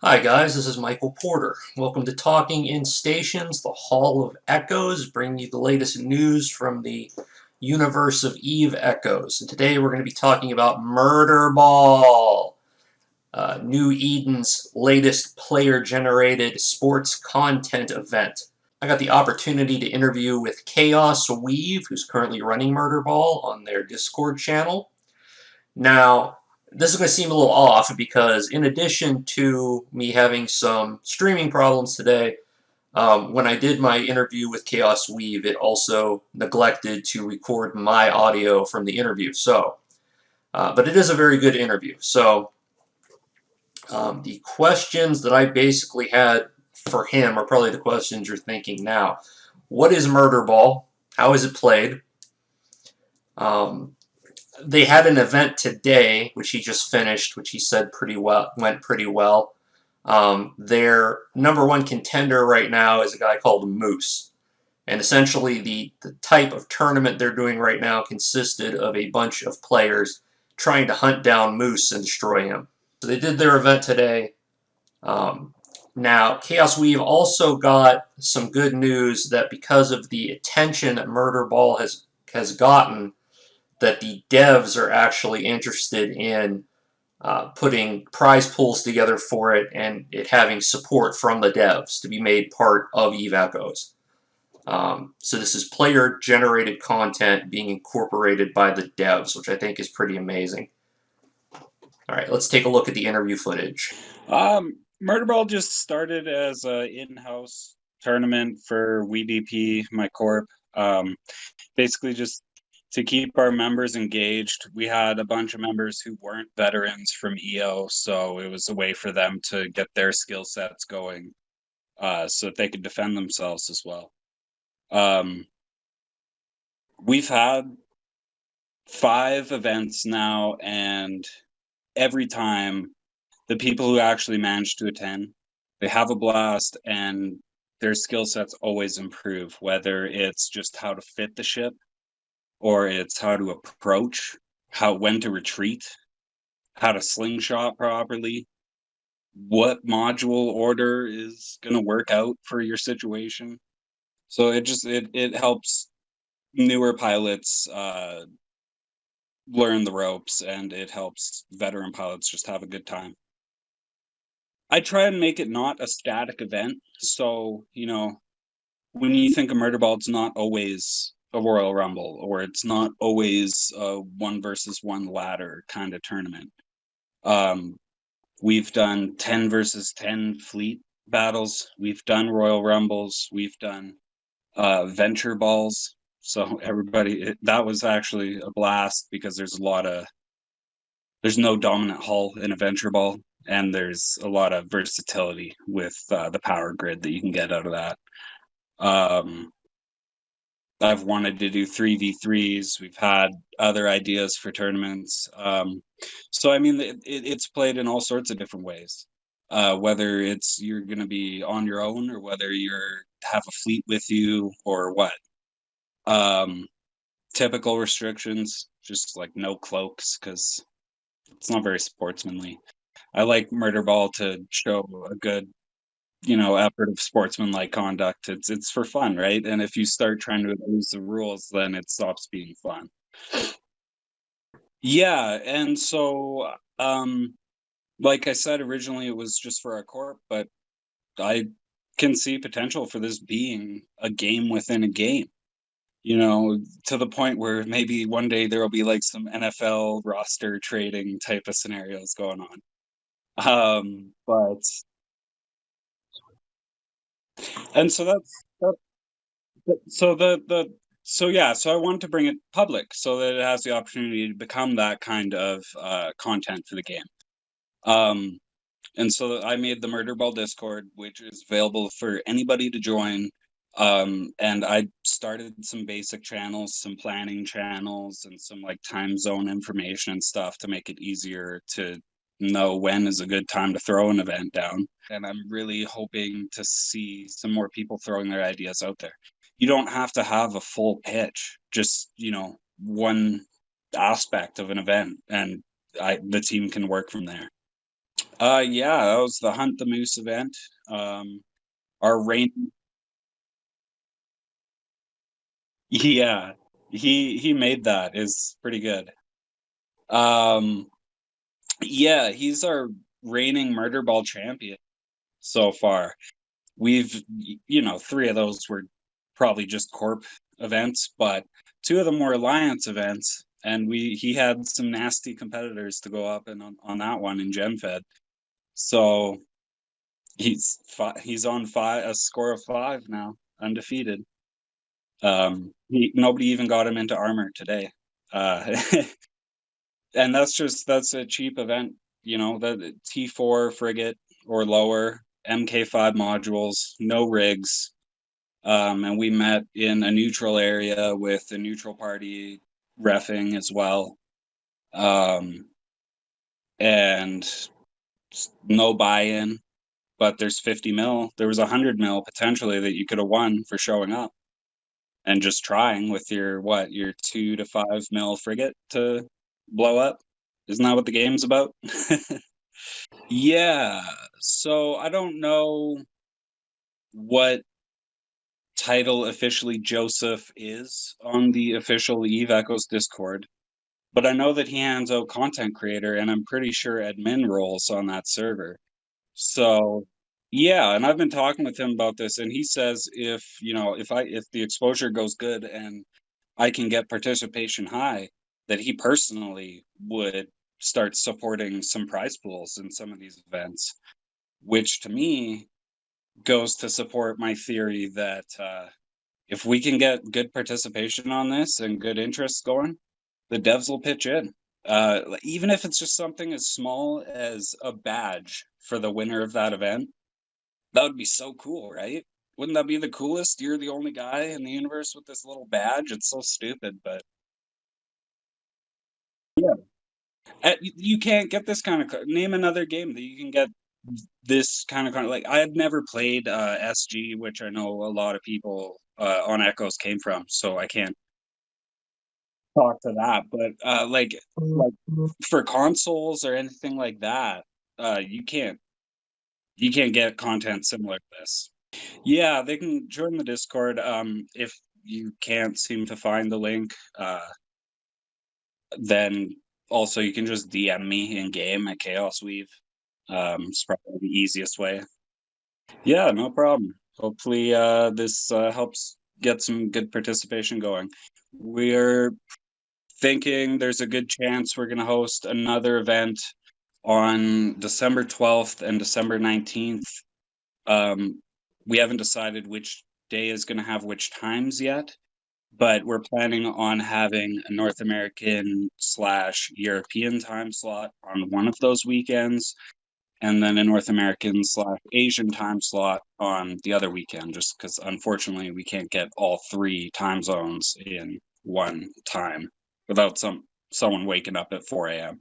Hi guys, this is Michael Porter. Welcome to Talking in Stations, the Hall of Echoes, bringing you the latest news from the universe of Eve Echoes. And today we're going to be talking about Murderball, New Eden's latest player-generated sports content event. I got the opportunity to interview with Chaos Weave, who's currently running Murderball on their Discord channel. Now, this is going to seem a little off because in addition to me having some streaming problems today, when I did my interview with Chaos Weave, it also neglected to record my audio from the interview. But it is a very good interview. The questions that I basically had for him are probably the questions you're thinking now. What is Murderball? How is it played? They had an event today, which he just finished, which he said went pretty well. Their number one contender right now is a guy called Moose. And essentially the type of tournament they're doing right now consisted of a bunch of players trying to hunt down Moose and destroy him. So they did their event today. Now, Chaos Weave also got some good news that because of the attention that Murderball has gotten, that the devs are actually interested in putting prize pools together for it and it having support from the devs to be made part of Eve Echoes. So this is player-generated content being incorporated by the devs, which I think is pretty amazing. All right, let's take a look at the interview footage. Murderball just started as an in-house tournament for WeDP, my corp. Basically just to keep our members engaged. We had a bunch of members who weren't veterans from EO, so it was a way for them to get their skill sets going so that they could defend themselves as well. We've had 5 events now, and every time the people who actually manage to attend, they have a blast and their skill sets always improve, whether it's just how to fit the ship or it's how to approach, when to retreat, how to slingshot properly, what module order is going to work out for your situation. So it helps newer pilots learn the ropes, and it helps veteran pilots just have a good time. I try and make it not a static event. So, when you think of Murderball, it's not always a Royal Rumble, or it's not always a 1 versus 1 ladder kind of tournament. We've done 10 versus 10 fleet battles. We've done Royal Rumbles. We've done venture balls. So that was actually a blast because there's no dominant hull in a venture ball, and there's a lot of versatility with the power grid that you can get out of that. I've wanted to do 3v3s. We've had other ideas for tournaments. So, I mean, it's played in all sorts of different ways, whether you're going to be on your own or whether have a fleet with you or what. Typical restrictions, just like no cloaks, because it's not very sportsmanly. I like Murderball to show a good, effort of sportsmanlike conduct. It's for fun, right? And if you start trying to abuse the rules, then it stops being fun. Yeah, and so, like I said, originally it was just for our corp, but I can see potential for this being a game within a game. To the point where maybe one day there will be like some NFL roster trading type of scenarios going on. But and so so I wanted to bring it public so that it has the opportunity to become that kind of content for the game. And so I made the Murderball Discord, which is available for anybody to join. And I started some basic channels, some planning channels, and some like time zone information and stuff to make it easier to know when is a good time to throw an event down. And I'm really hoping to see some more people throwing their ideas out there. You don't have to have a full pitch, just, one aspect of an event, and the team can work from there. Yeah, that was the Hunt the Moose event. Um, our rain, yeah, he made that is pretty good. Um, yeah, he's our reigning Murderball champion so far. Three of those were probably just Corp events, but two of them were Alliance events, and he had some nasty competitors to go up and on that one in GenFed. So he's on a score of 5 now, undefeated. Nobody even got him into armor today. Uh, and that's a cheap event, the T4 frigate or lower, MK5 modules, no rigs. And we met in a neutral area with a neutral party refing as well. Um, and no buy-in, but there's 50 mil. There was 100 mil potentially that you could have won for showing up and just trying with your 2 to 5 mil frigate to blow up. Isn't that what the game's about? Yeah. So I don't know what title officially Joseph is on the official Eve Echoes Discord, but I know that he hands out content creator, and I'm pretty sure admin roles on that server. So yeah, and I've been talking with him about this, and he says if the exposure goes good and I can get participation high, that he personally would start supporting some prize pools in some of these events, which to me goes to support my theory that if we can get good participation on this and good interest going, the devs will pitch in. Even if it's just something as small as a badge for the winner of that event, that would be so cool, right? Wouldn't that be the coolest? You're the only guy in the universe with this little badge. It's so stupid, but yeah, you can't get this kind of. Name another game that you can get this kind of like. I had never played SG, which I know a lot of people on Echoes came from, so I can't talk to that. But like for consoles or anything like that, you can't get content similar to this. Yeah, they can join the Discord. If you can't seem to find the link, then also you can just DM me in game at Chaos Weave. It's probably the easiest way. Yeah, no problem. Hopefully, this helps get some good participation going. We're thinking there's a good chance we're going to host another event on December 12th and December 19th. We haven't decided which day is going to have which times yet, but we're planning on having a North American / European time slot on one of those weekends, and then a North American / Asian time slot on the other weekend, just because unfortunately we can't get all 3 time zones in one time without someone waking up at 4 a.m.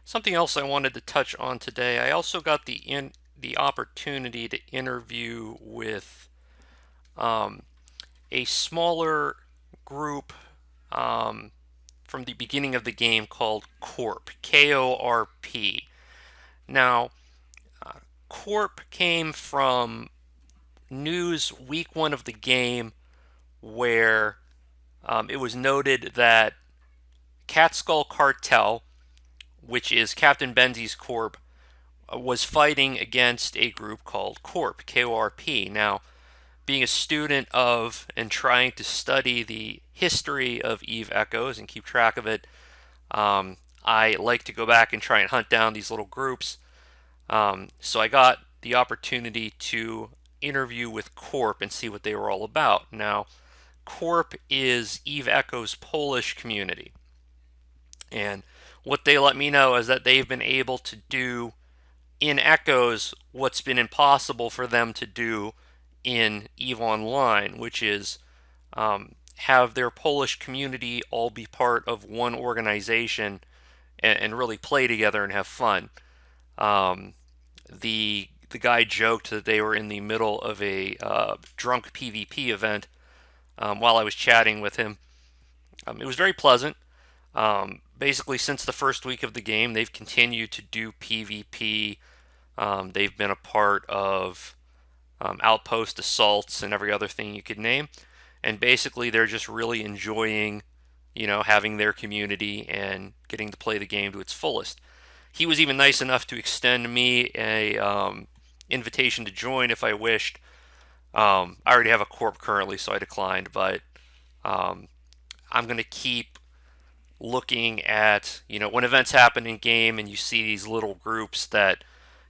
Something else I wanted to touch on today. I also got the opportunity to interview with a smaller group from the beginning of the game called Corp, Korp. Now, Corp came from news week 1 of the game where it was noted that Catskull Cartel, which is Captain Benzie's Corp, was fighting against a group called Corp, Korp. Now, being a student of and trying to study the history of Eve Echoes and keep track of it, I like to go back and try and hunt down these little groups. So I got the opportunity to interview with Corp and see what they were all about. Now, Corp is Eve Echoes' Polish community. And what they let me know is that they've been able to do in Echoes what's been impossible for them to do in EVE Online, which is have their Polish community all be part of one organization and really play together and have fun. The guy joked that they were in the middle of a drunk PvP event while I was chatting with him. It was very pleasant. basically since the first week of the game, they've continued to do PvP. They've been a part of outpost assaults and every other thing you could name. And basically, they're just really enjoying, having their community and getting to play the game to its fullest. He was even nice enough to extend me a invitation to join if I wished. I already have a corp currently, so I declined. But um, I'm going to keep looking at, when events happen in game and you see these little groups that,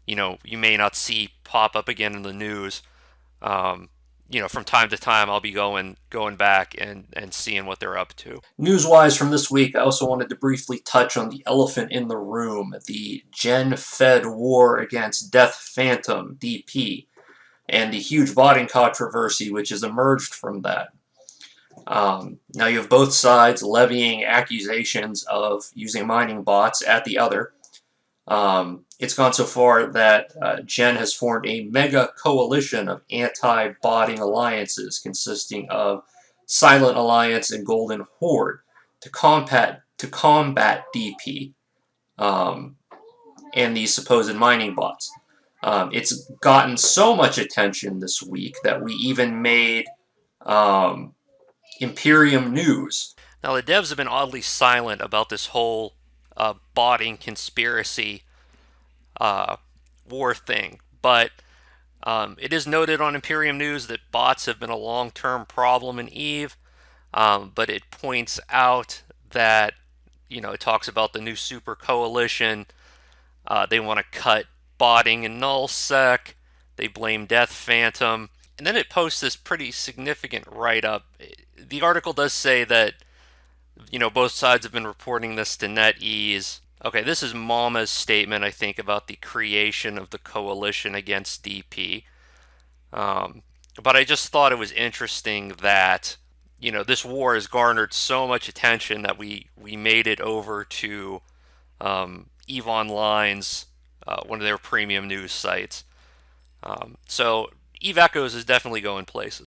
you may not see pop up again in the news. Um, from time to time, I'll be going back and seeing what they're up to. News-wise from this week, I also wanted to briefly touch on the elephant in the room, the GenFed War against Death Phantom DP, and the huge botting controversy which has emerged from that. Now you have both sides levying accusations of using mining bots at the other. It's gone so far that Gen has formed a mega coalition of anti-botting alliances consisting of Silent Alliance and Golden Horde to combat DP and these supposed mining bots. It's gotten so much attention this week that we even made Imperium News. Now, the devs have been oddly silent about this whole botting conspiracy war thing, but it is noted on Imperium News that bots have been a long-term problem in EVE, but it points out that, it talks about the new super coalition. They want to cut botting in nullsec. They blame Death Phantom. And then it posts this pretty significant write-up. The article does say that, both sides have been reporting this to NetEase. Okay, this is Mama's statement, I think, about the creation of the coalition against DP. But I just thought it was interesting that, this war has garnered so much attention that we made it over to EVE Online's, one of their premium news sites. So EVE Echoes is definitely going places.